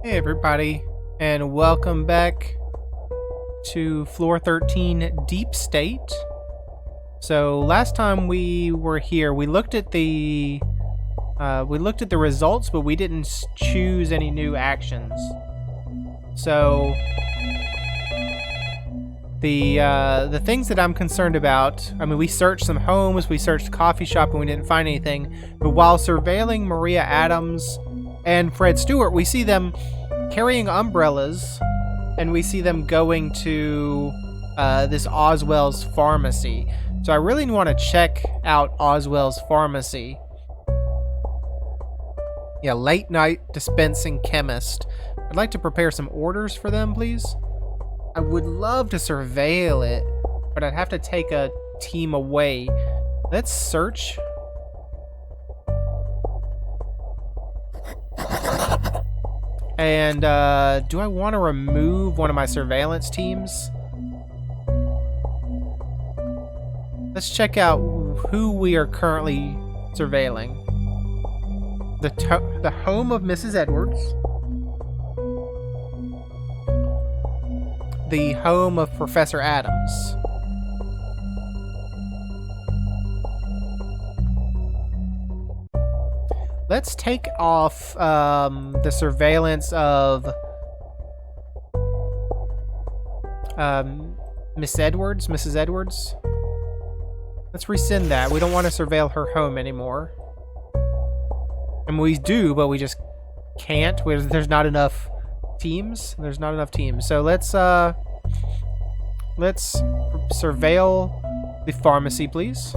Hey everybody, and welcome back to Floor 13 Deep State. So last time we were here, we looked at the results, but we didn't choose any new actions. So the things that I'm concerned about, I mean, we searched some homes, we searched a coffee shop, and we didn't find anything. But while surveilling Maria Adams and Fred Stewart, we see them carrying umbrellas, and we see them going to this Oswell's pharmacy. So I really want to check out Oswell's pharmacy. Yeah, late night dispensing chemist. I'd like to prepare some orders for them, please. I would love to surveil it, but I'd have to take a team away. Let's search. And do I want to remove one of my surveillance teams? Let's check out who we are currently surveilling. The home of Mrs. Edwards. The home of Professor Adams. Let's take off the surveillance of Mrs. Edwards. Let's rescind that. We don't want to surveil her home anymore. And we do, but we just can't. There's not enough teams. There's not enough teams. So let's surveil the pharmacy, please.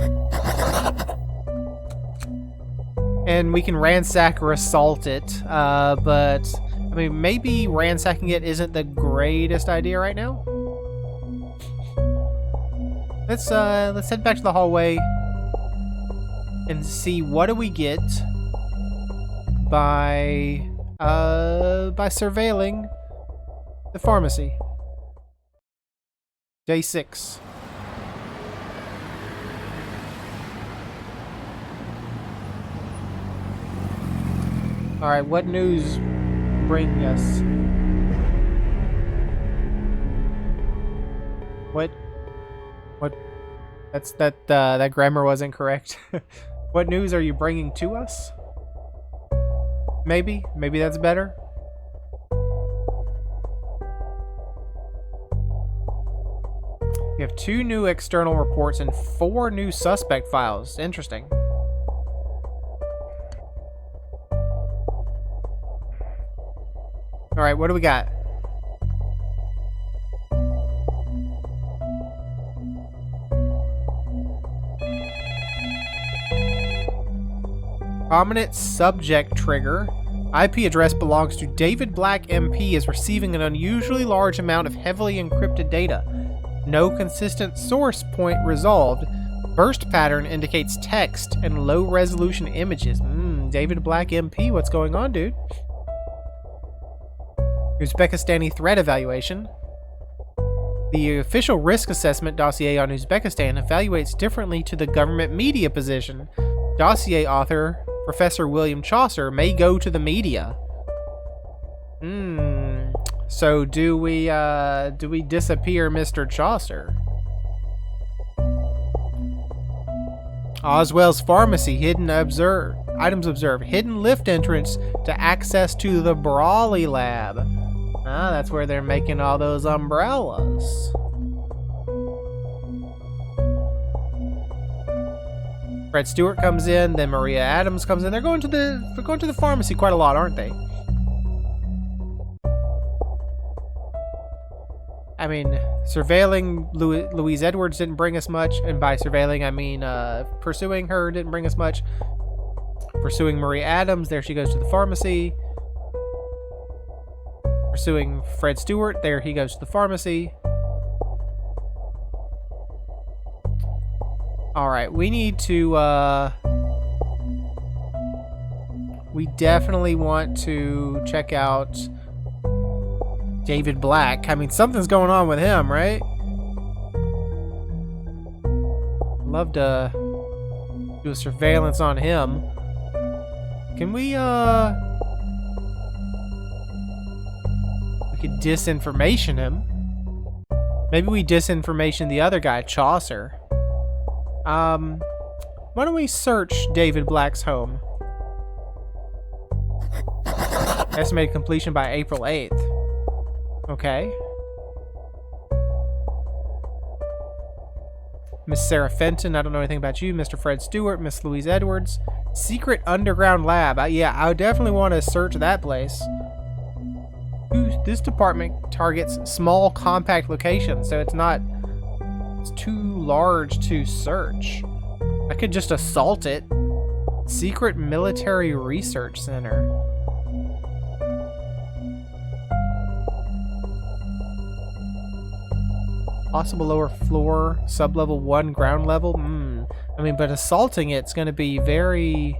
And we can ransack or assault it, but I mean, maybe ransacking it isn't the greatest idea right now. Let's head back to the hallway and see what do we get by surveilling the pharmacy. Day 6. All right, what news bring us? What? That grammar wasn't correct. What news are you bringing to us? Maybe that's better. We have 2 new external reports and 4 new suspect files. Interesting. All right, what do we got? Prominent subject trigger. IP address belongs to David Black MP is receiving an unusually large amount of heavily encrypted data. No consistent source point resolved. Burst pattern indicates text and low resolution images. David Black MP, what's going on, dude? Uzbekistani threat evaluation. The official risk assessment dossier on Uzbekistan evaluates differently to the government media position. Dossier author, Professor William Chaucer, may go to the media. So do we disappear Mr. Chaucer? Oswell's pharmacy, items observed. Hidden lift entrance to access to the Brawley lab. That's where they're making all those umbrellas. Fred Stewart comes in, then Maria Adams comes in. They're going to the pharmacy quite a lot, aren't they? I mean, surveilling Louise Edwards didn't bring us much, and by surveilling I mean pursuing her didn't bring us much. Pursuing Maria Adams, there she goes to the pharmacy. Pursuing Fred Stewart, there he goes to the pharmacy. Alright, we need to, we definitely want to check out David Black. I mean, something's going on with him, right? Love to do a surveillance on him. Can we, could disinformation him. Maybe we disinformation the other guy, Chaucer. Why don't we search David Black's home? Estimated completion by April 8th. Okay. Miss Sarah Fenton, I don't know anything about you. Mr. Fred Stewart, Miss Louise Edwards. Secret underground lab. Yeah, I would definitely want to search that place. This department targets small, compact locations, so it's too large to search. I could just assault it. Secret Military Research Center. Possible lower floor, sub-level 1, ground level. I mean, but assaulting it's going to be very...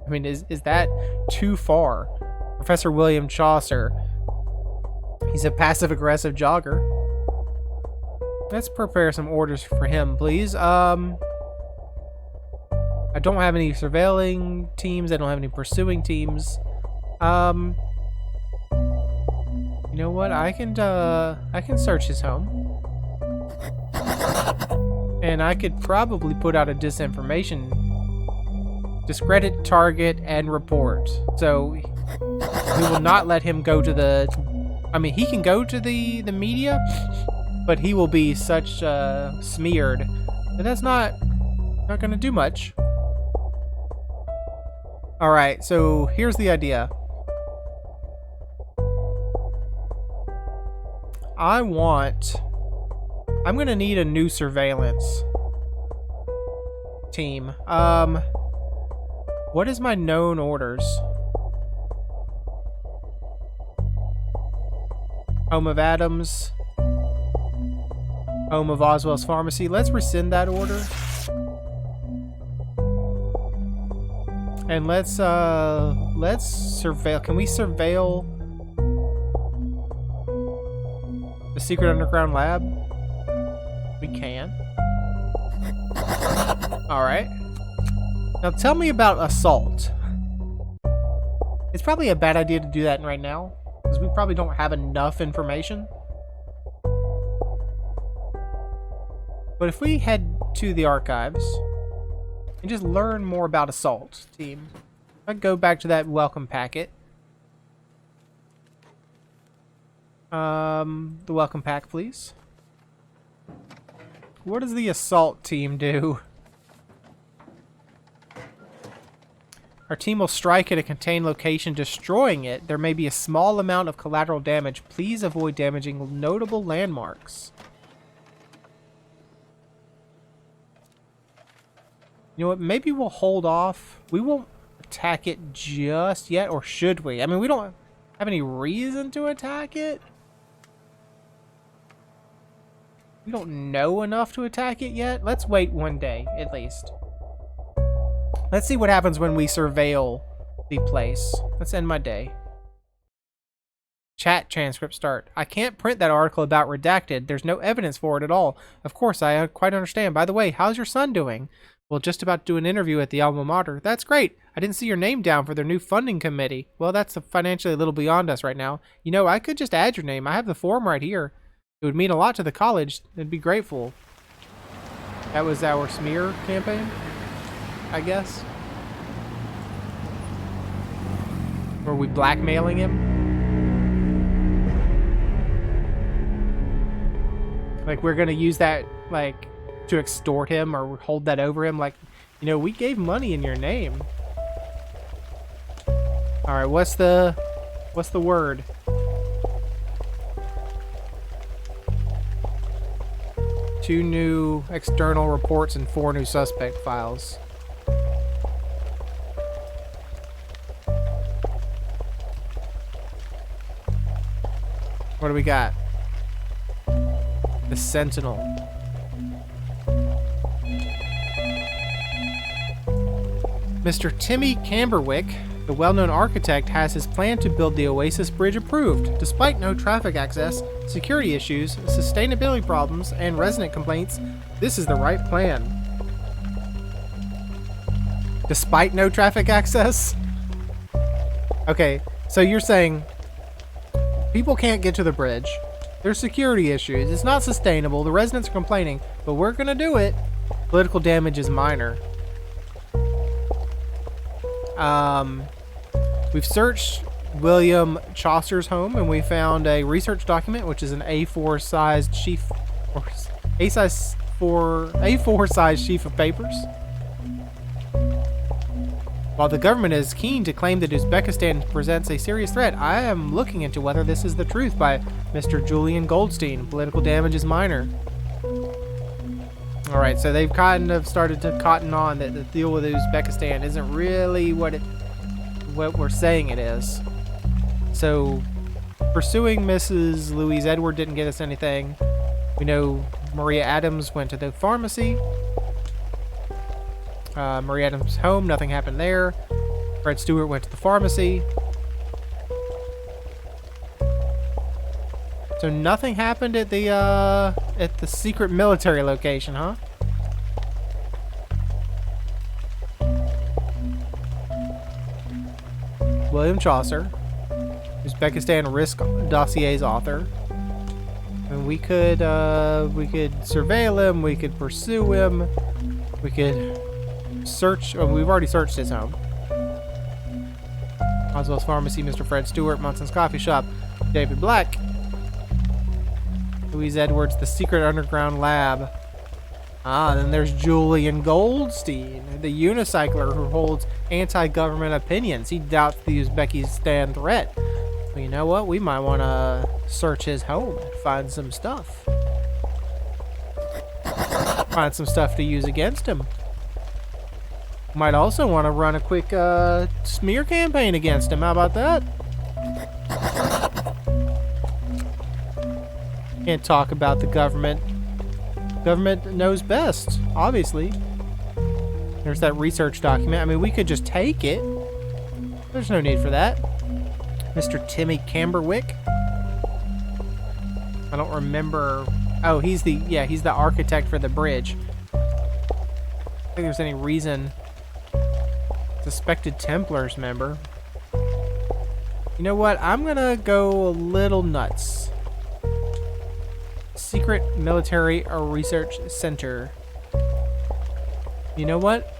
I mean, is that too far? Professor William Chaucer. He's a passive-aggressive jogger. Let's prepare some orders for him, please. I don't have any surveilling teams. I don't have any pursuing teams. You know what? I can search his home. And I could probably put out a disinformation. Discredit, target, and report. So we will not let him go to the... I mean, he can go to the media, but he will be such smeared. And that's not going to do much. Alright, so here's the idea. I'm going to need a new surveillance team. What is my known orders? Home of Adams. Home of Oswell's Pharmacy. Let's rescind that order. And let's surveil. Can we surveil the secret underground lab? We can. Alright. Now tell me about assault. It's probably a bad idea to do that right now, because we probably don't have enough information. But if we head to the archives and just learn more about assault, team. I'd go back to that welcome packet. The welcome pack, please. What does the assault team do? Our team will strike at a contained location, destroying it. There may be a small amount of collateral damage. Please avoid damaging notable landmarks. You know what? Maybe we'll hold off. We won't attack it just yet, or should we? I mean, we don't have any reason to attack it. We don't know enough to attack it yet. Let's wait one day, at least. Let's see what happens when we surveil the place. Let's end my day. Chat transcript start. I can't print that article about redacted. There's no evidence for it at all. Of course, I quite understand. By the way, how's your son doing? Well, just about to do an interview at the alma mater. That's great. I didn't see your name down for their new funding committee. Well, that's financially a little beyond us right now. You know, I could just add your name. I have the form right here. It would mean a lot to the college. They'd be grateful. That was our smear campaign, I guess. Were we blackmailing him? Like, we're gonna use that, like, to extort him or hold that over him? Like, you know, we gave money in your name. Alright, what's the word? Two new external reports and 4 new suspect files. What do we got? The Sentinel. Mr. Timmy Camberwick, the well-known architect, has his plan to build the Oasis Bridge approved. Despite no traffic access, security issues, sustainability problems, and resident complaints, this is the right plan. Despite no traffic access? Okay, so you're saying People can't get to the bridge. There's security issues. It's not sustainable. The residents are complaining, but we're gonna do it. Political damage is minor. We've searched William Chaucer's home, and we found a research document, which is an A4 sized sheaf, or A4 sized sheaf of papers. While the government is keen to claim that Uzbekistan presents a serious threat, I am looking into whether this is the truth by Mr. Julian Goldstein. Political damage is minor. Alright, so they've kind of started to cotton on that the deal with Uzbekistan isn't really what we're saying it is. So, pursuing Mrs. Louise Edward didn't get us anything. We know Maria Adams went to the pharmacy. Maria Adams' home, nothing happened there. Fred Stewart went to the pharmacy. So nothing happened at the secret military location, huh? William Chaucer, Uzbekistan Risk Dossier's author. And we could surveil him, we could pursue him, we could search. Oh, we've already searched his home. Oswald's Pharmacy, Mr. Fred Stewart, Munson's Coffee Shop, David Black, Louise Edwards, the secret underground lab. Then there's Julian Goldstein, the unicycler who holds anti-government opinions. He doubts the Uzbekistan threat. Well, you know what? We might want to search his home and find some stuff. Find some stuff to use against him. Might also want to run a quick smear campaign against him. How about that? Can't talk about the government. Government knows best, obviously. There's that research document. I mean, we could just take it. There's no need for that. Mr. Timmy Camberwick. I don't remember. Oh, he's the architect for the bridge. I don't think there's any reason. Suspected Templars member. You know what? I'm gonna go a little nuts. Secret Military Research Center. You know what?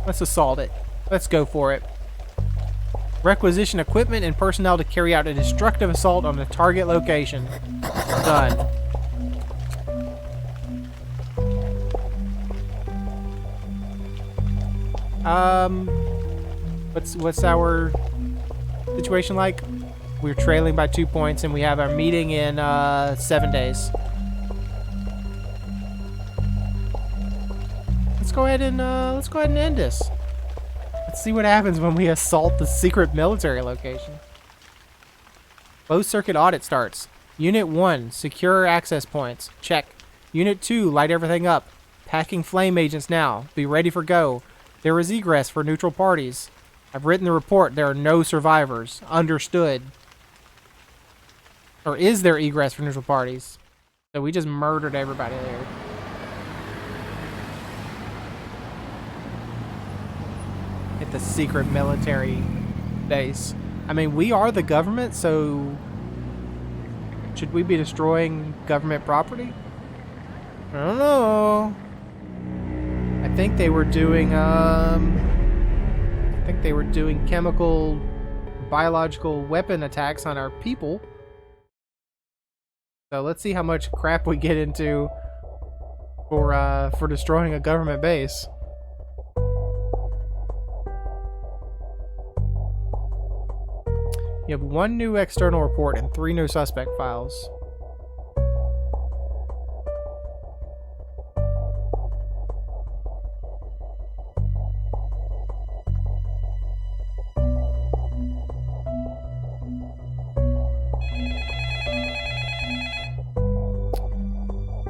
Let's assault it. Let's go for it. Requisition equipment and personnel to carry out a destructive assault on the target location. Done. What's our situation like? We're trailing by 2 points, and we have our meeting in 7 days. Let's go ahead and end this. Let's see what happens when we assault the secret military location. Closed circuit audit starts. Unit 1, secure access points. Check. Unit 2, light everything up. Packing flame agents now. Be ready for go. There is egress for neutral parties. I've written the report. There are no survivors. Understood. Or is there egress for neutral parties? So we just murdered everybody there. At the secret military base. I mean, we are the government, so should we be destroying government property? I don't know. I think they were doing chemical, biological weapon attacks on our people. So let's see how much crap we get into for destroying a government base. You have 1 new external report and 3 new suspect files.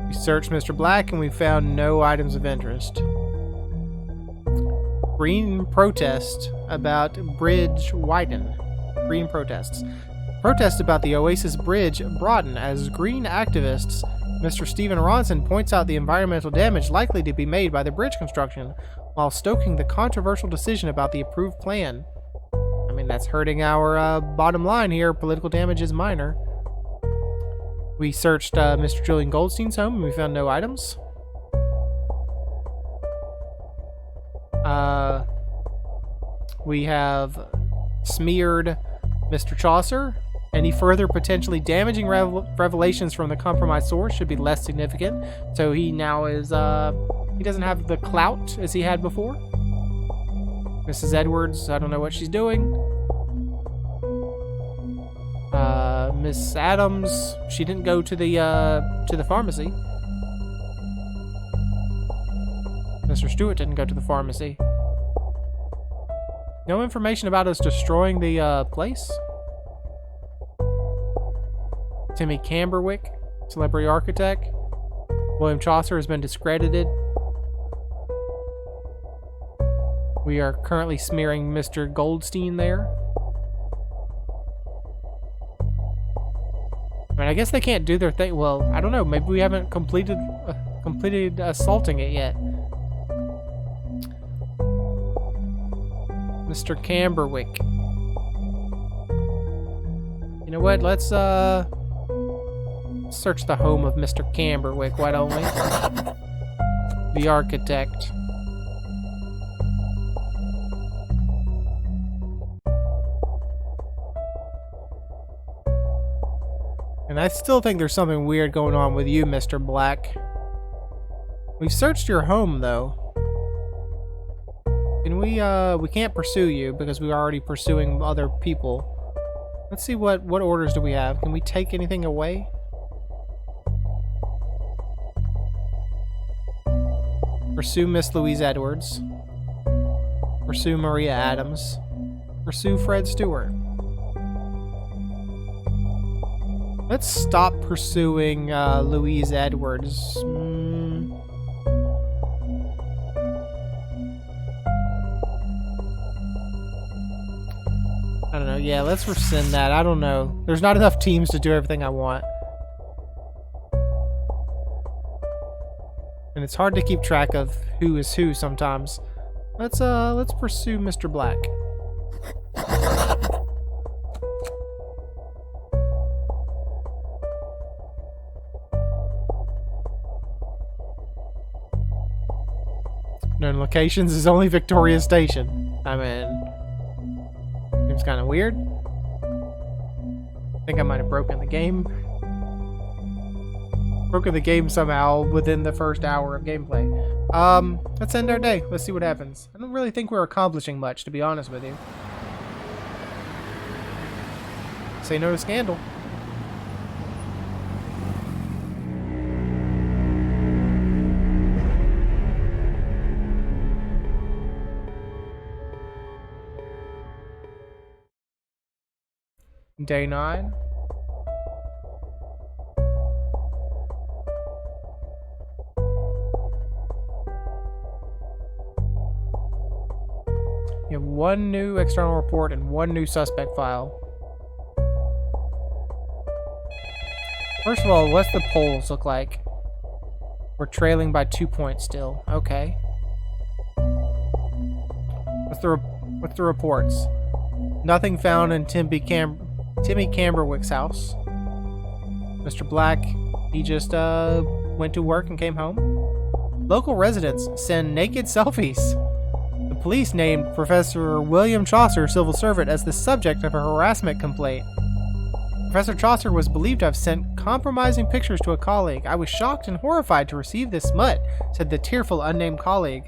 We searched Mr. Black and we found no items of interest. Green protest about bridge widen. Green protests. Protests about the Oasis Bridge broaden as green activists Mr. Stephen Ronson points out the environmental damage likely to be made by the bridge construction while stoking the controversial decision about the approved plan. I mean, that's hurting our bottom line here. Political damage is minor. We searched Mr. Julian Goldstein's home and we found no items. We have smeared Mr. Chaucer. Any further potentially damaging revelations from the compromised source should be less significant. So he now is, he doesn't have the clout as he had before. Mrs. Edwards, I don't know what she's doing. Miss Adams, she didn't go to the pharmacy. Mr. Stewart didn't go to the pharmacy. No information about us destroying the place. Timmy Camberwick, celebrity architect. William Chaucer has been discredited. We are currently smearing Mr. Goldstein there. I mean, I guess they can't do their thing. Well, I don't know. Maybe we haven't completed assaulting it yet. Mr. Camberwick. You know what? Let's search the home of Mr. Camberwick. Why don't we? The architect. And I still think there's something weird going on with you, Mr. Black. We've searched your home, though. Can we can't pursue you because we're already pursuing other people. Let's see what orders do we have. Can we take anything away? Pursue Miss Louise Edwards. Pursue Maria Adams. Pursue Fred Stewart. Let's stop pursuing Louise Edwards. I don't know. Yeah, let's rescind that. I don't know. There's not enough teams to do everything I want. And it's hard to keep track of who is who sometimes. Let's pursue Mr. Black. Known locations is only Victoria Station. I mean, seems kind of weird. I think I might have broken the game. Broken the game somehow within the first hour of gameplay. Let's end our day. Let's see what happens. I don't really think we're accomplishing much, to be honest with you. Say no to scandal. Day 9. You have one new external report and one new suspect file. First of all, what's the polls look like? We're trailing by 2 points still. Okay. What's the reports? Nothing found in Timmy Camberwick's house. Mr. Black, he just went to work and came home. Local residents send naked selfies. The police named Professor William Chaucer, civil servant, as the subject of a harassment complaint. Professor Chaucer was believed to have sent compromising pictures to a colleague. I was shocked and horrified to receive this smut, said the tearful unnamed colleague.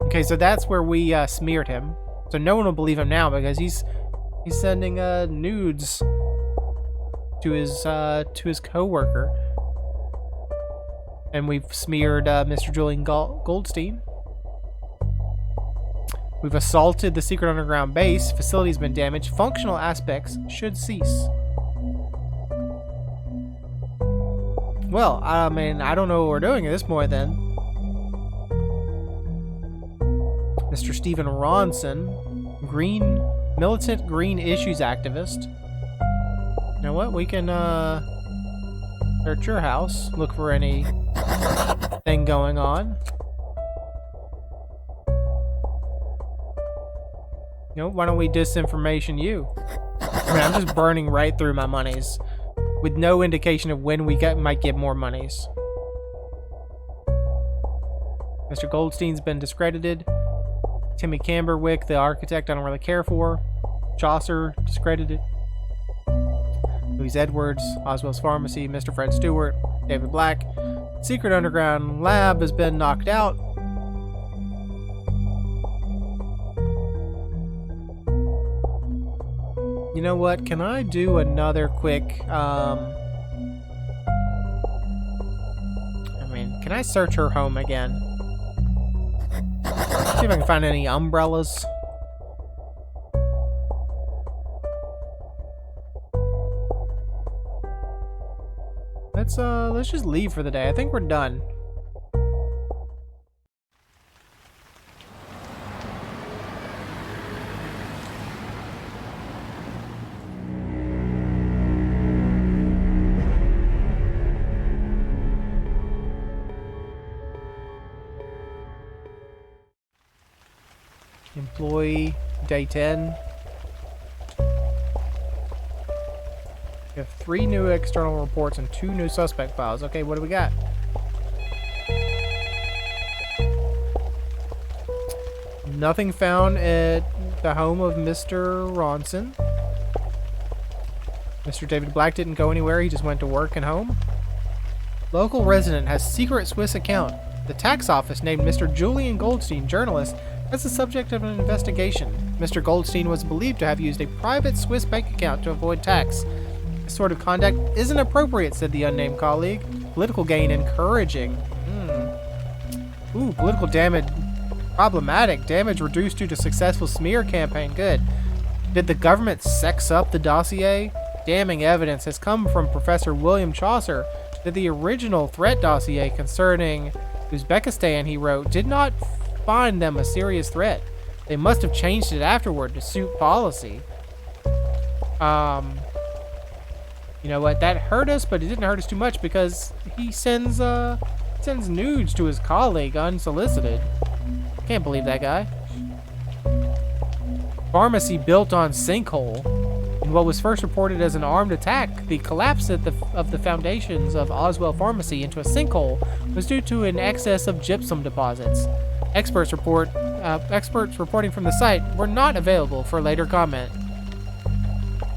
Okay, so that's where we smeared him. So no one will believe him now because he's sending nudes to his co-worker. And we've smeared Mr. Julian Goldstein. We've assaulted the secret underground base. Facility's been damaged. Functional aspects should cease. Well, I mean, I don't know what we're doing at this point then. Mr. Stephen Ronson, militant green issues activist. You know what? We can search your house, look for any thing going on. You know, why don't we disinformation you? I mean, I'm just burning right through my monies with no indication of when we might get more monies. Mr. Goldstein's been discredited. Timmy Camberwick, the architect, I don't really care for. Chaucer, discredited. Louise Edwards, Oswell's Pharmacy, Mr. Fred Stewart, David Black. Secret Underground Lab has been knocked out. You know what? Can I do another quick, can I search her home again? See if I can find any umbrellas. Let's just leave for the day. I think we're done. Employee, day 10. We have 3 new external reports and 2 new suspect files. Okay, what do we got? Nothing found at the home of Mr. Ronson. Mr. David Black didn't go anywhere. He just went to work and home. Local resident has secret Swiss account. The tax office named Mr. Julian Goldstein, journalist, as the subject of an investigation. Mr. Goldstein was believed to have used a private Swiss bank account to avoid tax. This sort of conduct isn't appropriate, said the unnamed colleague. Political gain encouraging. Ooh, political damage problematic. Damage reduced due to successful smear campaign. Good. Did the government sex up the dossier? Damning evidence has come from Professor William Chaucer that the original threat dossier concerning Uzbekistan he wrote did not find them a serious threat. They must have changed it afterward to suit policy. You know what? That hurt us, but it didn't hurt us too much because he sends nudes to his colleague unsolicited. Can't believe that guy. Pharmacy built on sinkhole. In what was first reported as an armed attack, the collapse of the foundations of Oswell Pharmacy into a sinkhole was due to an excess of gypsum deposits. Experts reporting from the site were not available for later comment.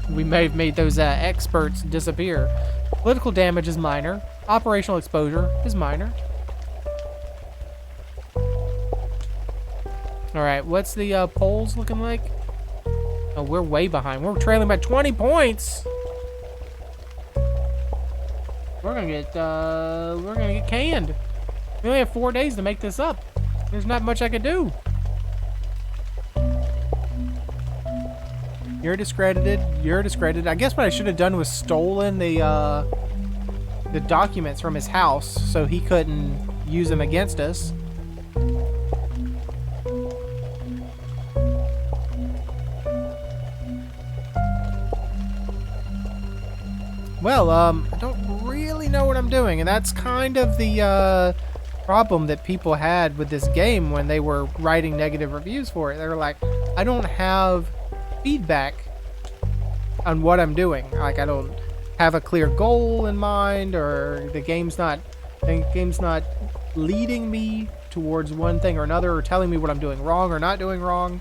We may have made those experts disappear. Political damage is minor. Operational exposure is minor. Alright, what's the polls looking like? Oh, we're way behind. We're trailing by 20 points. We're gonna get canned. We only have 4 days to make this up. There's not much I could do. You're discredited. You're discredited. I guess what I should have done was stolen the documents from his house so he couldn't use them against us. Well, I don't really know what I'm doing, and that's kind of the problem that people had with this game when they were writing negative reviews for it. They were like, I don't have feedback on what I'm doing. Like, I don't have a clear goal in mind, or the game's not leading me towards one thing or another, or telling me what I'm doing wrong or not doing wrong.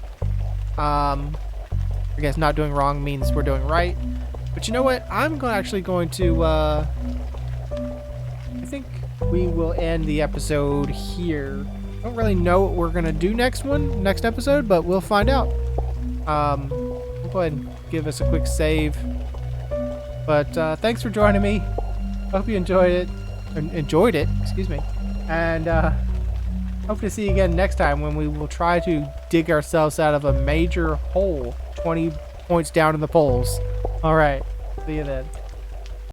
I guess not doing wrong means we're doing right. But you know what? I'm actually going to, I think we will end the episode here. I don't really know what we're going to do next episode, but we'll find out. We'll go ahead and give us a quick save. But thanks for joining me. Hope you enjoyed it. Excuse me. And hope to see you again next time when we will try to dig ourselves out of a major hole 20 points down in the polls. All right. See you then.